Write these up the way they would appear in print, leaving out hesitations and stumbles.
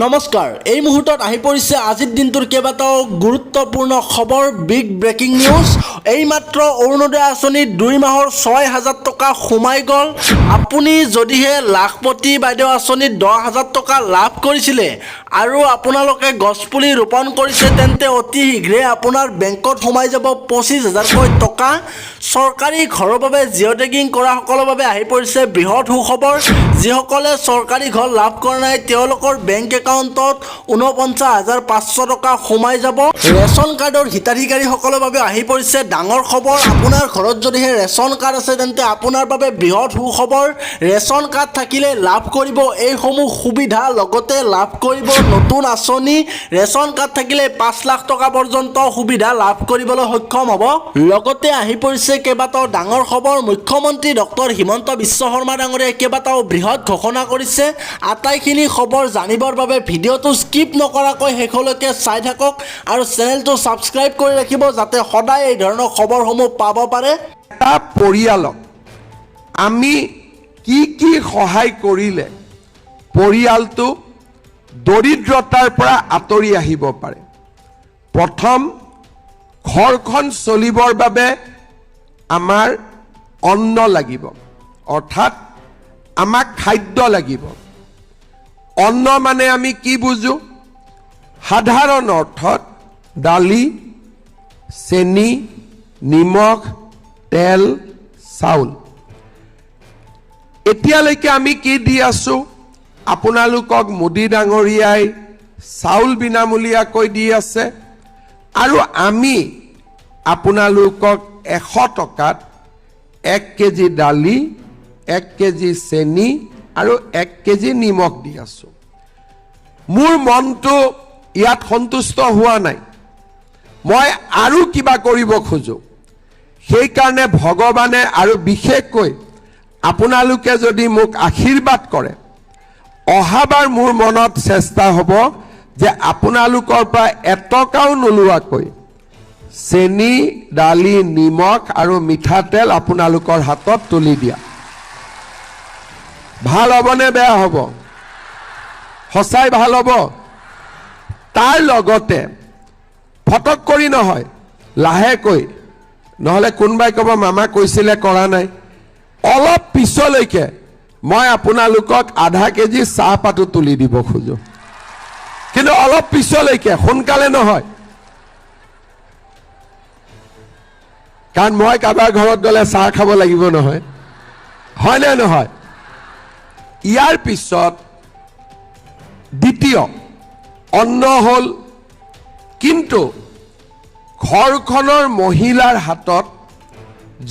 নমস্কাৰ এই মুহূৰ্তত আহি পৰিছে আজিৰ দিনটোৰ কেইবাটাও গুৰুত্বপূৰ্ণ খবৰ বিগ ব্ৰেকিং নিউজ এইমাত্ৰ অৰুণোদয় আঁচনিত 2 মাহৰ 6,000 টকা সোমাই গ'ল আপুনি যদিহে লাখপতি বাইদেউ আঁচনিত 10,000 টকা লাভ কৰিছিলে আৰু আপোনালোকে গছপুলি ৰোপণ কৰিছে তেন্তে অতি শীঘ্ৰে আপোনাৰ বেংকত সোমাই যাব 25,000 টকা চৰকাৰী ঘৰৰ বাবে জিঅ' টেগিং কৰা সকলৰ বাবে আহি পৰিছে বৃহৎ সুখবৰ যিসকলে চৰকাৰী ঘৰ লাভ কৰা নাই তেওঁলোকৰ বেংক একাউণ্টত 49,500 টকা সোমাই যাব ৰেচন কাৰ্ডৰ হিতাধিকাৰীসকলৰ বাবে আহি পৰিছে ডাঙৰ খবৰ আপোনাৰ ঘৰত যদিহে ৰেচন কাৰ্ড আছে তেন্তে আপোনাৰ বাবে বৃহৎ সুখবৰ ৰেচন কাৰ্ড থাকিলে লাভ কৰিব এইসমূহ সুবিধা লগতে লাভ কৰিব নতুন আঁচনি ৰেচন কাৰ্ড থাকিলে 5 লাখ টকা পৰ্যন্ত সুবিধা লাভ কৰিবলৈ সক্ষম হ'ব লগতে আহি পৰিছে কেইবাটাও ডাঙৰ খবৰ মুখ্যমন্ত্ৰী ডক্টৰ হিমন্ত বিশ্ব শৰ্মা ডাঙৰীয়াই কেইবাটাও বৃহৎ ঘোষণা কৰিছে আটাইখিনি খবৰ জানিবৰ বাবে ভিডিঅ'টো স্কিপ নকৰাকৈ শেষলৈকে চাই থাকক আৰু চেনেলটো সাবস্ক্ৰাইব কৰি ৰাখিব যাতে সদায় এই ধৰণৰ খবৰসমূহ পাব পাৰে এটা পৰিয়ালক আমি কি সহায় কৰিলে পৰিয়ালটো দৰিদ্ৰতাৰ পৰা আঁতৰি আহিব পাৰে প্ৰথম ঘৰখন চলিবৰ বাবে আমাৰ অন্ন লাগিব অৰ্থাৎ আমাক খাদ্য লাগিব অন্ন মানে আমি কি বুজো সাধাৰণ অৰ্থত দালি চেনি নিমখ তেল চাউল এতিয়ালৈকে আমি কি দি আছো আপোনালোকক মোদী ডাঙৰীয়াই চাউল বিনামূলীয়াকৈ দি আছে আৰু আমি আপোনালোকক 100 টকাত 1 কেজি দালি 1 কেজি চেনি আৰু 1 কেজি নিমখ দি আছো মোৰ মনটো ইয়াত সন্তুষ্ট হোৱা নাই মই আৰু কিবা কৰিব খোজো সেই কাৰণে ভগৱানে আৰু বিশেষকৈ আপোনালোকে যদি মোক আশীৰ্বাদ কৰে অহাবাৰ মোৰ মনত চেষ্টা হ'ব যে আপোনালোকৰ পৰা এটকাও নোলোৱাকৈ চেনি দালি নিমখ আৰু মিঠাতেল আপোনালোকৰ হাতত তুলি দিয়া ভাল হ'বনে বেয়া হ'ব সঁচাই ভাল হ'ব তাৰ লগতে ফটক কৰি নহয় লাহেকৈ নহলে কোনবাই ক'ব মামা কৈছিলে কৰা নাই অলপ পিছলৈকে মই আপোনালোকক আধা কেজি চাহপাতো তুলি দিব খোজো কিন্তু অলপ পিছলৈকে সোনকালে নহয় কাৰণ মই কাবাৰ ঘৰত গ'লে চাহ খাব লাগিব নহয় হয় নে নহয় ইয়াৰ পিছত দ্বিতীয় অন্ন হল কিন্তু ঘৰখনৰ মহিলাৰ হাতত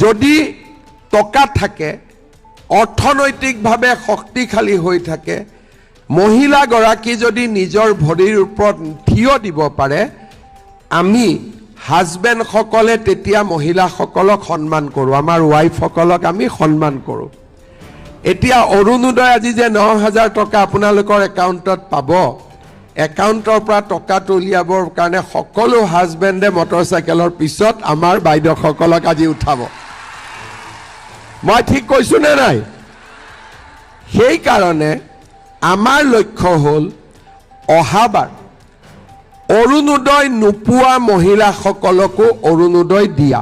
যদি টকা থাকে অৰ্থনৈতিকভাৱে শক্তিশালী হৈ থাকে মহিলাগৰাকী যদি নিজৰ ভৰিৰ ওপৰত থিয় দিব পাৰে আমি হাজবেণ্ড সকলে তেতিয়া মহিলাসকলক সন্মান কৰোঁ আমাৰ ওয়াইফ সকলক আমি সন্মান কৰোঁ এতিয়া অৰুণোদয় আজি যে 9,000 টকা আপোনালোকৰ একাউণ্টত পাব একাউণ্টৰ পৰা টকাটো উলিয়াবৰ কাৰণে সকলো হাজবেণ্ডে মটৰচাইকেলৰ পিছত আমাৰ বাইদেউসকলক আজি উঠাব মই ঠিক কৈছো নে নাই সেই কাৰণে আমাৰ লক্ষ্য হ'ল অহাবাৰ অৰুণোদয় নোপোৱা মহিলাসকলকো অৰুণোদয় দিয়া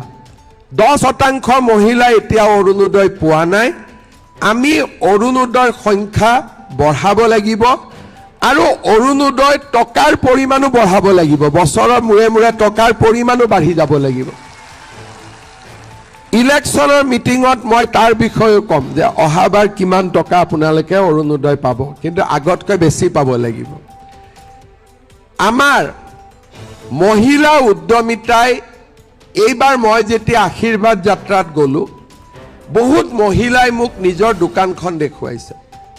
10% মহিলা এতিয়া অৰুণোদয় পোৱা নাই আমি অৰুণোদয়ৰ সংখ্যা বঢ়াব লাগিব আৰু অৰুণোদয় টকাৰ পৰিমাণো বঢ়াব লাগিব বছৰৰ মূৰে মূৰে টকাৰ পৰিমাণো বাঢ়ি যাব লাগিব ইলেকশ্যনৰ মিটিঙত মই তাৰ বিষয়ে কম যে অহাবাৰ কিমান টকা আপোনালোকে অৰুণোদয় পাব কিন্তু আগতকৈ বেছি পাব লাগিব আমাৰ মহিলা উদ্যমিতাই এইবাৰ মই যেতিয়া আশীৰ্বাদ যাত্ৰাত গ'লো বহুত মহিলাই মোক নিজৰ দোকানখন দেখুৱাইছে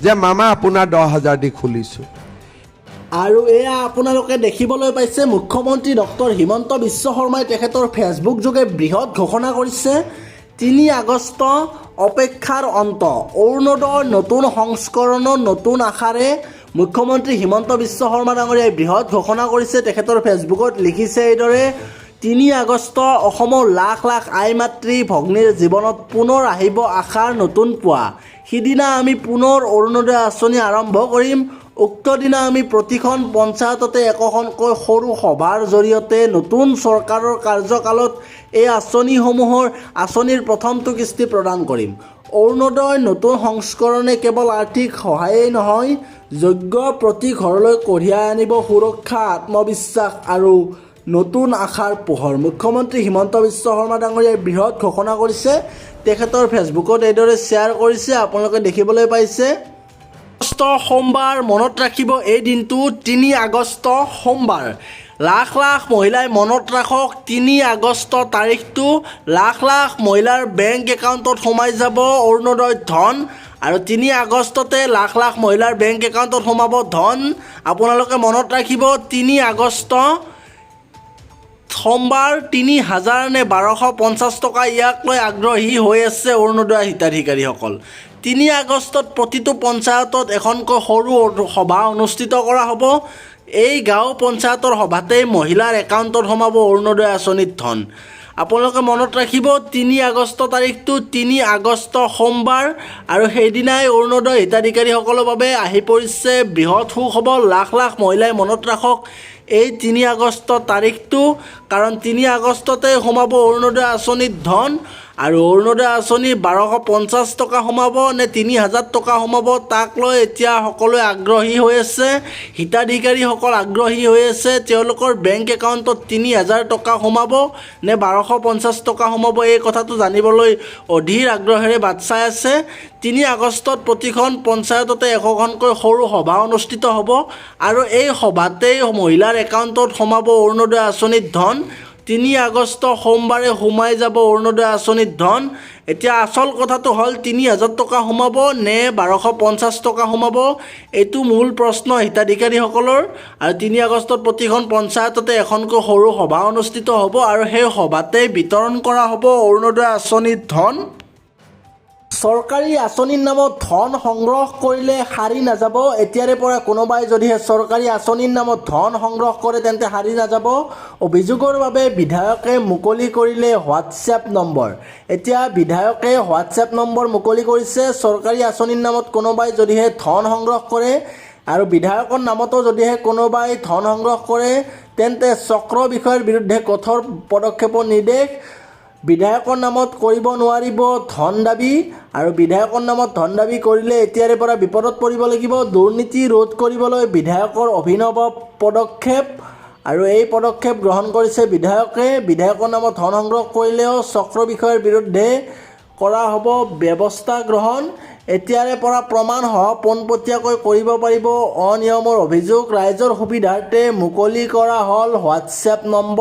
যে মামা আপোনাৰ 10,000 দি খুলিছো আৰু এয়া আপোনালোকে দেখিবলৈ পাইছে মুখ্যমন্ত্ৰী ডক্টৰ হিমন্ত বিশ্ব শৰ্মাই তেখেতৰ ফেচবুক যোগে বৃহৎ ঘোষণা কৰিছে 3 আগষ্ট অপেক্ষাৰ অন্ত অৰুণোদয়ৰ নতুন সংস্কৰণৰ নতুন আশাৰে মুখ্যমন্ত্ৰী হিমন্ত বিশ্ব শৰ্মা ডাঙৰীয়াই বৃহৎ ঘোষণা কৰিছে তেখেতৰ ফেচবুকত লিখিছে এইদৰে 3 আগষ্ট অসমৰ লাখ লাখ আই মাতৃ ভগ্নীৰ জীৱনত পুনৰ আহিব আশাৰ নতুন পুৱা সিদিনা আমি পুনৰ অৰুণোদয় আঁচনি আৰম্ভ কৰিম। উক্ত দিনা আমি প্ৰতিখন পঞ্চায়ততে একোখনকৈ সৰু সভাৰ জৰিয়তে নতুন চৰকাৰৰ কাৰ্যকালত এই আঁচনিৰ প্ৰথমটো কিস্তি প্ৰদান কৰিম। অৰুণোদয় নতুন সংস্কৰণে কেৱল আৰ্থিক সহায়েই নহয়, যোগ্য প্ৰতি ঘৰলৈ কঢ়িয়াই আনিব সুৰক্ষা, আত্মবিশ্বাস আৰু নতুন আশাৰ পোহৰ। মুখ্যমন্ত্ৰী হিমন্ত বিশ্ব শৰ্মা ডাঙৰীয়াই বৃহৎ ঘোষণা কৰিছে। তেখেতৰ ফেচবুকত এইদৰে শ্বেয়াৰ কৰিছে, আপোনালোকে দেখিবলৈ পাইছে। আগষ্ট সোমবাৰ, মনত ৰাখিব এই দিনটো ৩ আগষ্ট সোমবাৰ। লাখ লাখ মহিলাই মনত ৰাখক ৩ আগষ্ট তাৰিখটো। লাখ লাখ মহিলাৰ বেংক একাউণ্টত সোমাই যাব অৰুণোদয় ধন আৰু ৩ আগষ্টতে লাখ লাখ মহিলাৰ বেংক একাউণ্টত সোমাব ধন। আপোনালোকে মনত ৰাখিব ৩ আগষ্ট সোমবাৰ ৩,০০০ নে ১২৫০ টকা, ইয়াক লৈ আগ্ৰহী হৈ আছে অৰুণোদয় হিতাধিকাৰীসকল। ৩ আগষ্টত প্ৰতিটো পঞ্চায়তত এখনকৈ সৰু সভা অনুষ্ঠিত কৰা হ'ব। এই গাঁও পঞ্চায়তৰ সভাতেই মহিলাৰ একাউণ্টত সোমাব অৰুণোদয় আঁচনিৰ ধন। আপোনালোকে মনত ৰাখিব ৩ আগষ্ট তাৰিখটো ৩ আগষ্ট সোমবাৰ আৰু সেইদিনাই অৰুণোদয় হিতাধিকাৰীসকলৰ বাবে আহি পৰিছে বৃহৎ সুখবৰ। লাখ লাখ মহিলাই মনত ৰাখক এই ৩ আগষ্ট তাৰিখটো, কাৰণ ৩ আগষ্টতে সোমাব অৰুণোদয় আঁচনিৰ ধন আৰু অৰুণোদয় আঁচনি ১২৫০ টকা সোমাব নে ৩,০০০ টকা সোমাব, তাক লৈ এতিয়া সকলোৱে আগ্ৰহী হৈ আছে। হিতাধিকাৰীসকল আগ্ৰহী হৈ আছে, তেওঁলোকৰ বেংক একাউণ্টত ৩,০০০ টকা সোমাব নে ১২৫০ টকা সোমাব, এই কথাটো জানিবলৈ অধীৰ আগ্ৰহেৰে বাট চাই আছে। ৩ আগষ্টত প্ৰতিখন পঞ্চায়ততে একোখনকৈ সৰু সভা অনুষ্ঠিত হ'ব আৰু এই সভাতেই মহিলাৰ একাউণ্টত সোমাব অৰুণোদয় আঁচনিৰ ধন। ৩ আগষ্ট সোমবাৰে সোমাই যাব অৰুণোদয় আঁচনিৰ ধন। এতিয়া আচল কথাটো হ'ল ৩,০০০ টকা সোমাব নে ১২৫০ টকা সোমাব, এইটো মূল প্ৰশ্ন হিতাধিকাৰীসকলৰ। আৰু ৩ আগষ্টত প্ৰতিখন পঞ্চায়ততে এখনকৈ সৰু সভা অনুষ্ঠিত হ'ব আৰু সেই সভাতেই বিতৰণ কৰা হ'ব অৰুণোদয় আঁচনিৰ ধন। চৰকাৰী আঁচনিৰ নামত ধন সংগ্ৰহ কৰিলে সাৰি নাযাব। এতিয়াৰে পৰা কোনোবাই যদিহে চৰকাৰী আঁচনিৰ নামত ধন সংগ্ৰহ কৰে তেন্তে সাৰি নাযাব। অভিযোগৰ বাবে বিধায়কে মুকলি কৰিলে হোৱাটছএপ নম্বৰ। এতিয়া বিধায়কে হোৱাটছএপ নম্বৰ মুকলি কৰিছে। চৰকাৰী আঁচনিৰ নামত কোনোবাই যদিহে ধন সংগ্ৰহ কৰে আৰু বিধায়কৰ নামতো যদিহে কোনোবাই ধন সংগ্ৰহ কৰে তেন্তে চক্ৰ বিষয়ৰ বিৰুদ্ধে কঠোৰ পদক্ষেপৰ নিৰ্দেশ। বিধায়কৰ নামত কৰিব নোৱাৰিব ধন দাবী আৰু বিধায়কৰ নামত ধন দাবী কৰিলে এতিয়াৰে পৰা বিপদত পৰিব লাগিব। দুৰ্নীতি ৰোধ কৰিবলৈ বিধায়কৰ অভিনৱ পদক্ষেপ আৰু এই পদক্ষেপ গ্ৰহণ কৰিছে বিধায়কে। বিধায়কৰ নামত ধন সংগ্ৰহ কৰিলেও চক্ৰ বিষয়ৰ বিৰুদ্ধে কৰা হ'ব ব্যৱস্থা গ্ৰহণ। এতিয়াৰে পৰা প্ৰমাণসহ পোনপটীয়াকৈ কৰিব পাৰিব অনিয়মৰ অভিযোগ। ৰাইজৰ সুবিধাৰ্থে মুকলি কৰা হ'ল হোৱাটছএপ নম্বৰ।